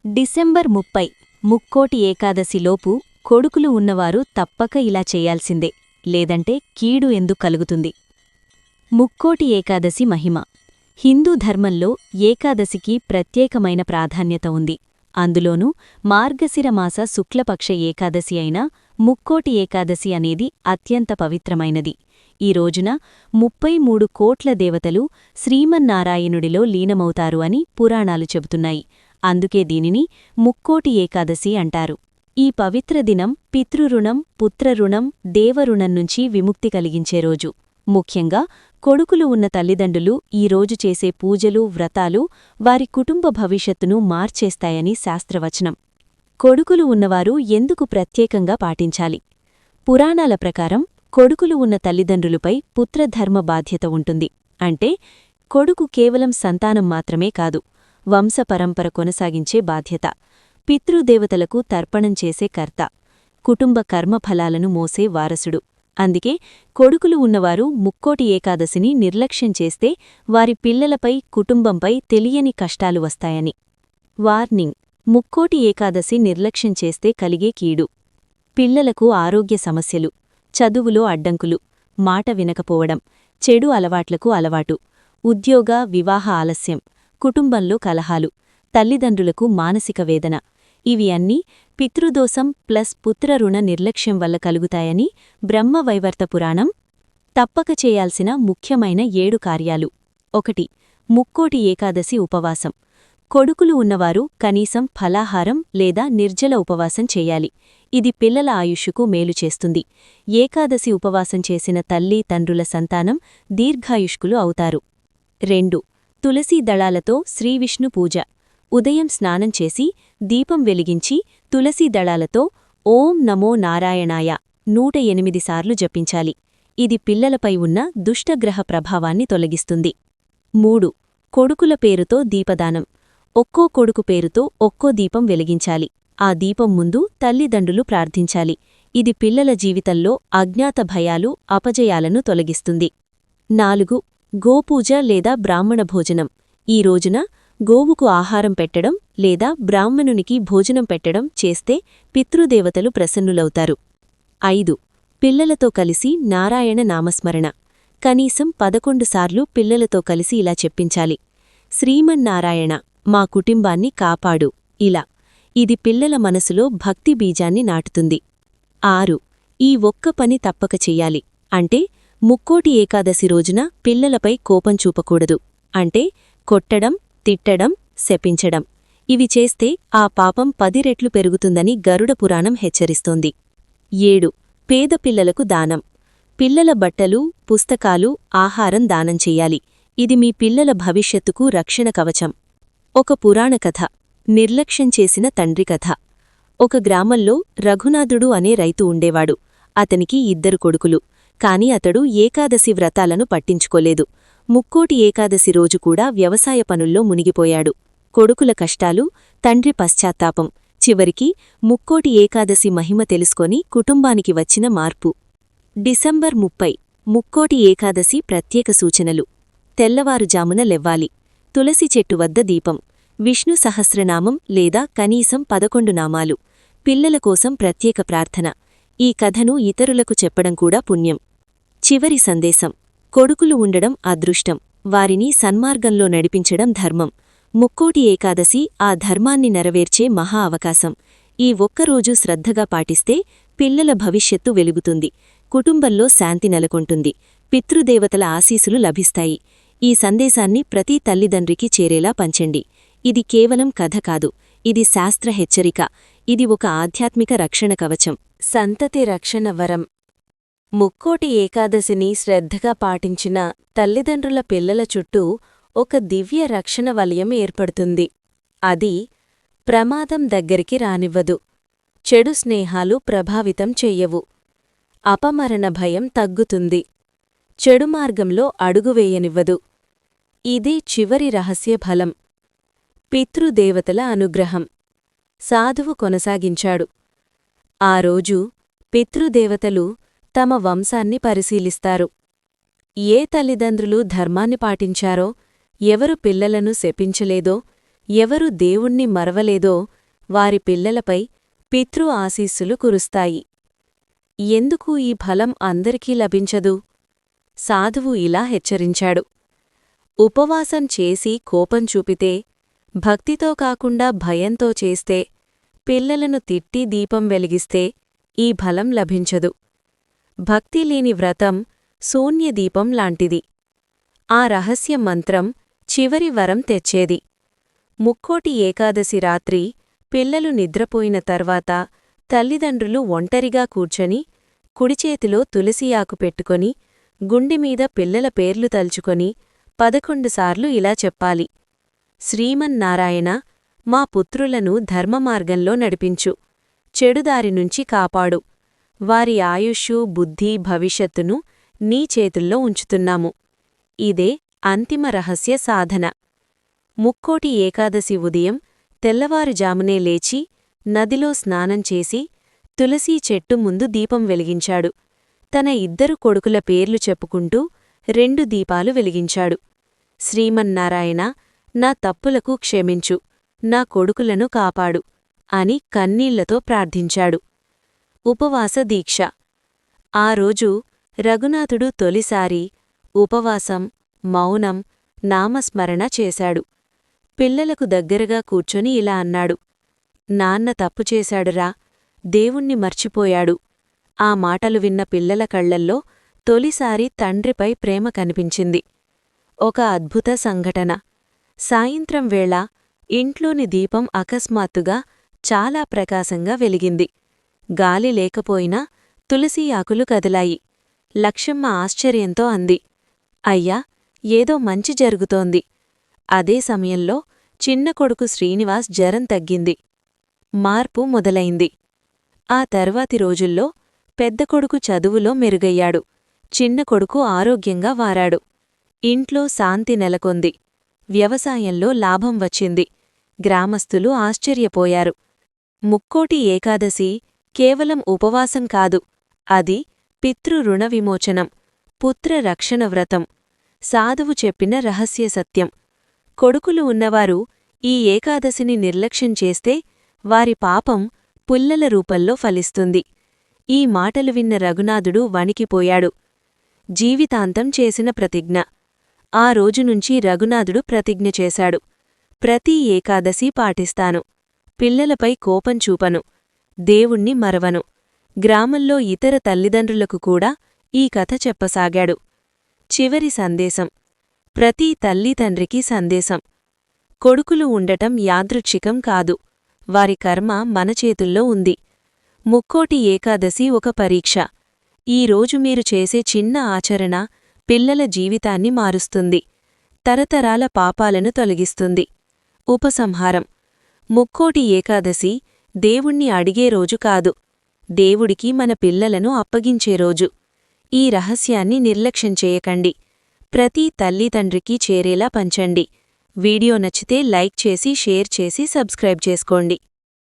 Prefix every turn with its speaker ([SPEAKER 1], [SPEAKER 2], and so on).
[SPEAKER 1] December 30 ముక్కోటి ఏకాదశిలోపు కొడుకులు ఉన్నవారు తప్పక ఇలా చేయాల్సిందే, లేదంటే కీడు ఎందు కలుగుతుంది. ముక్కోటి ఏకాదశి మహిమ. హిందూ ధర్మంలో ఏకాదశికి ప్రత్యేకమైన ప్రాధాన్యత ఉంది. అందులోనూ మార్గశిరమాస శుక్లపక్ష ఏకాదశి అయిన ముక్కోటి ఏకాదశి అనేది అత్యంత పవిత్రమైనది. ఈ రోజున 33 కోట్ల దేవతలు శ్రీమన్నారాయణుడిలో లీనమవుతారు అని పురాణాలు చెబుతున్నాయి. అందుకే దీనిని ముక్కోటి ఏకాదశి అంటారు. ఈ పవిత్ర దినం పితృరుణం, పుత్రరుణం, దేవరుణం నుంచి విముక్తి కలిగించే రోజు. ముఖ్యంగా కొడుకులు ఉన్న తల్లిదండ్రులు ఈ రోజు చేసే పూజలు, వ్రతాలు వారి కుటుంబ భవిష్యత్తును మార్చేస్తాయని శాస్త్రవచనం. కొడుకులు ఉన్నవారు ఎందుకు ప్రత్యేకంగా పాటించాలి? పురాణాల ప్రకారం కొడుకులు ఉన్న తల్లిదండ్రులపై పుత్రధర్మ బాధ్యత ఉంటుంది. అంటే కొడుకు కేవలం సంతానం మాత్రమే కాదు, వంశపరంపర కొనసాగించే బాధ్యత, పితృదేవతలకు తర్పణం చేసే కర్త, కుటుంబ కర్మఫలాలను మోసే వారసుడు. అందుకే కొడుకులు ఉన్నవారు ముక్కోటి ఏకాదశిని నిర్లక్ష్యం చేస్తే వారి పిల్లలపై, కుటుంబంపై తెలియని కష్టాలు వస్తాయని. వార్నింగ్: ముక్కోటి ఏకాదశి నిర్లక్ష్యం చేస్తే కలిగే కీడు. పిల్లలకు ఆరోగ్య సమస్యలు, చదువులో అడ్డంకులు, మాట వినకపోవడం, చెడు అలవాట్లకు అలవాటు, ఉద్యోగ, వివాహ ఆలస్యం, కుటుంబంలో కలహాలు, తల్లిదండ్రులకు మానసిక వేదన. ఇవి అన్నీ పితృదోషం ప్లస్ పుత్రరుణ నిర్లక్ష్యం వల్ల కలుగుతాయని బ్రహ్మవైవర్త పురాణం. తప్పక చేయాల్సిన ముఖ్యమైన 7 కార్యాలు. 1. ముక్కోటి ఏకాదశి ఉపవాసం. కొడుకులు ఉన్నవారు కనీసం ఫలాహారం లేదా నిర్జల ఉపవాసం చేయాలి. ఇది పిల్లల ఆయుష్కు మేలు చేస్తుంది. ఏకాదశి ఉపవాసం చేసిన తల్లి, తండ్రుల సంతానం దీర్ఘాయుష్కులు అవుతారు. 2. తులసీ దళాలతో శ్రీవిష్ణు పూజ. ఉదయం స్నానం చేసి దీపం వెలిగించి తులసీ దళాలతో ఓం నమో నారాయణాయ 108 సార్లు జపించాలి. ఇది పిల్లలపై ఉన్న దుష్టగ్రహ ప్రభావాన్ని తొలగిస్తుంది. 3. కొడుకుల పేరుతో దీపదానం. ఒక్కో కొడుకు పేరుతో ఒక్కో దీపం వెలిగించాలి. ఆ దీపం ముందు తల్లిదండ్రులు ప్రార్థించాలి. ఇది పిల్లల జీవితంలో అజ్ఞాత భయాలు, అపజయాలను తొలగిస్తుంది. 4. గోపూజ లేదా బ్రాహ్మణ భోజనం. ఈ రోజున గోవుకు ఆహారం పెట్టడం లేదా బ్రాహ్మణునికి భోజనం పెట్టడం చేస్తే పితృదేవతలు ప్రసన్నులవుతారు. 5. పిల్లలతో కలిసి నారాయణ నామస్మరణ. కనీసం 11 సార్లు పిల్లలతో కలిసి ఇలా చెప్పించాలి: శ్రీమన్నారాయణ, మా కుటుంబాన్ని కాపాడు. ఇలా ఇది పిల్లల మనసులో భక్తి బీజాన్ని నాటుతుంది. 6. ఈ ఒక్క పని తప్పక చెయ్యాలి. అంటే ముక్కోటి ఏకాదశి రోజున పిల్లలపై కోపం చూపకూడదు. అంటే కొట్టడం, తిట్టడం, శపించడం. ఇవి చేస్తే ఆ పాపం 10 రెట్లు పెరుగుతుందని గరుడ పురాణం హెచ్చరిస్తోంది. 7. పేద పిల్లలకు దానం. పిల్లల బట్టలు, పుస్తకాలు, ఆహారం దానం చెయ్యాలి. ఇది మీ పిల్లల భవిష్యత్తుకు రక్షణ కవచం. ఒక పురాణ కథ. నిర్లక్ష్యం చేసిన తండ్రి కథ. ఒక గ్రామంలో రఘునాథుడు అనే రైతు ఉండేవాడు. అతనికి 2 కొడుకులు. కాని అతడు ఏకాదశి వ్రతాలను పట్టించుకోలేదు. ముక్కోటి ఏకాదశి రోజు కూడా వ్యవసాయ పనుల్లో మునిగిపోయాడు. కొడుకుల కష్టాలు, తండ్రి పశ్చాత్తాపం, చివరికి ముక్కోటి ఏకాదశి మహిమ తెలుసుకొని కుటుంబానికి వచ్చిన మార్పు. డిసెంబర్ 30 ముక్కోటి ఏకాదశి ప్రత్యేక సూచనలు. తెల్లవారుజామున లెవ్వాలి. తులసి చెట్టు వద్ద దీపం. విష్ణు సహస్రనామం లేదా కనీసం 11 నామాలు. పిల్లల కోసం ప్రత్యేక ప్రార్థన. ఈ కథను ఇతరులకు చెప్పడం కూడా పుణ్యం. చివరి సందేశం: కొడుకులు ఉండడం అదృష్టం, వారిని సన్మార్గంలో నడిపించడం ధర్మం. ముక్కోటి ఏకాదశి ఆ ధర్మాన్ని నెరవేర్చే మహా అవకాశం. ఈ ఒక్కరోజు శ్రద్ధగా పాటిస్తే పిల్లల భవిష్యత్తు వెలుగుతుంది, కుటుంబంలో శాంతి నెలకొంటుంది, పితృదేవతల ఆశీసులు లభిస్తాయి. ఈ సందేశాన్ని ప్రతి తల్లిదండ్రికి చేరేలా పంచండి. ఇది కేవలం కథ కాదు, ఇది శాస్త్ర హెచ్చరిక. ఇది ఒక ఆధ్యాత్మిక రక్షణ కవచం, సంతతి రక్షణ వరం. ముక్కోటి ఏకాదశిని శ్రద్ధగా పాటించిన తల్లిదండ్రుల పిల్లల చుట్టూ ఒక దివ్య రక్షణ వలయం ఏర్పడుతుంది. అది ప్రమాదం దగ్గరికి రానివ్వదు, చెడు స్నేహాలు ప్రభావితం చెయ్యవు, అపమరణ భయం తగ్గుతుంది, చెడు మార్గంలో అడుగువేయనివ్వదు. ఇదే చివరి రహస్య ఫలం. పితృదేవతల అనుగ్రహం. సాధువు కొనసాగించాడు: ఆ రోజు పితృదేవతలు తమ వంశాన్ని పరిశీలిస్తారు. ఏ తల్లిదండ్రులు ధర్మాన్ని పాటించారో, ఎవరు పిల్లలను శపించలేదో, ఎవరు దేవుణ్ణి మరవలేదో వారి పిల్లలపై పితృ ఆశీస్సులు కురుస్తాయి. ఎందుకు ఈ ఫలం అందరికీ లభించదు? సాధువు ఇలా హెచ్చరించాడు. ఉపవాసం చేసి కోపం చూపితే, భక్తితో కాకుండా భయంతో చేస్తే, పిల్లలను తిట్టి దీపం వెలిగిస్తే ఈ ఫలం లభించదు. భక్తి లేని వ్రతం శూన్యదీపం లాంటిది. ఆ రహస్య మంత్రం చివరి వరం తెచ్చేది. ముక్కోటి ఏకాదశి రాత్రి పిల్లలు నిద్రపోయిన తర్వాత తల్లిదండ్రులు ఒంటరిగా కూర్చొని కుడిచేతిలో తులసియాకు పెట్టుకొని గుండెమీద పిల్లల పేర్లు తలుచుకొని 11 సార్లు ఇలా చెప్పాలి: శ్రీమన్నారాయణ, మా పుత్రులను ధర్మమార్గంలో నడిపించు, చెడుదారినుంచి కాపాడు, వారి ఆయుష్షు, బుద్ధి, భవిష్యత్తును నీ చేతుల్లో ఉంచుతున్నాము. ఇదే అంతిమ రహస్య సాధన. ముక్కోటి ఏకాదశి ఉదయం తెల్లవారుజామునే లేచి నదిలో స్నానం చేసి తులసీ చెట్టు ముందు దీపం వెలిగించాడు. తన 2 కొడుకుల పేర్లు చెప్పుకుంటూ 2 దీపాలు వెలిగించాడు. శ్రీమన్నారాయణ, నా తప్పులకు క్షమించు, నా కొడుకులను కాపాడు అని కన్నీళ్లతో ప్రార్థించాడు. ఉపవాస దీక్ష. ఆ రోజు రఘునాథుడు తొలిసారి ఉపవాసం, మౌనం, నామస్మరణ చేశాడు. పిల్లలకు దగ్గరగా కూర్చొని ఇలా అన్నాడు: నాన్న తప్పు చేశాడురా, దేవుణ్ణి మర్చిపోయాడు. ఆ మాటలు విన్న పిల్లల కళ్లల్లో తొలిసారి తండ్రిపై ప్రేమ కనిపించింది. ఒక అద్భుత సంఘటన. సాయంత్రం వేళ ఇంట్లోని దీపం అకస్మాత్తుగా చాలా ప్రకాశంగా వెలిగింది. గాలి లేకపోయినా తులసీ ఆకులు కదిలాయి. లక్ష్మమ్మ ఆశ్చర్యంతో అంది: అయ్యా, ఏదో మంచి జరుగుతోంది. అదే సమయంలో చిన్న కొడుకు శ్రీనివాస్ జ్వరం తగ్గింది. మార్పు మొదలైంది. ఆ తర్వాతి రోజుల్లో పెద్ద కొడుకు చదువులో మెరుగయ్యాడు. చిన్న కొడుకు ఆరోగ్యంగా వారాడు. ఇంట్లో శాంతి నెలకొంది. వ్యవసాయంలో లాభం వచ్చింది. గ్రామస్థులు ఆశ్చర్యపోయారు. ముక్కోటి ఏకాదశి కేవలం ఉపవాసం కాదు, అది పితృ రుణ విమోచనం, పుత్ర రక్షణ వ్రతం. సాధువు చెప్పిన రహస్య సత్యం. కొడుకులు ఉన్నవారు ఈ ఏకాదశిని నిర్లక్ష్యం చేస్తే వారి పాపం పుల్లల రూపంలో ఫలిస్తుంది. ఈ మాటలు విన్న రఘునాథుడు వణికిపోయాడు. జీవితాంతం చేసిన ప్రతిజ్ఞ. ఆ రోజునుంచి రఘునాథుడు ప్రతిజ్ఞ చేశాడు: ప్రతి ఏకాదశి పాటిస్తాను, పిల్లలపై కోపం చూపను, దేవుణ్ణి మరవను. గ్రామంలో ఇతర తల్లిదండ్రులకు కూడా ఈ కథ చెప్పసాగాడు. చివరి సందేశం. ప్రతి తల్లిదండ్రికి సందేశం. కొడుకులు ఉండటం యాదృచ్ఛికం కాదు, వారి కర్మ మన చేతుల్లో ఉంది. ముక్కోటి ఏకాదశి ఒక పరీక్ష. ఈ రోజు మీరు చేసే చిన్న ఆచరణ పిల్లల జీవితాన్ని మారుస్తుంది, తరతరాల పాపాలను తొలగిస్తుంది. ఉపసంహారం. ముక్కోటి ఏకాదశి దేవుణ్ణి అడిగే రోజు కాదు, దేవుడికి మన పిల్లలను అప్పగించే రోజు. ఈ రహస్యాన్ని నిర్లక్ష్యం చేయకండి. ప్రతి తల్లిదండ్రికి చేరేలా పంచండి. వీడియో నచ్చితే లైక్ చేసి, షేర్ చేసి, సబ్స్క్రైబ్ చేసుకోండి.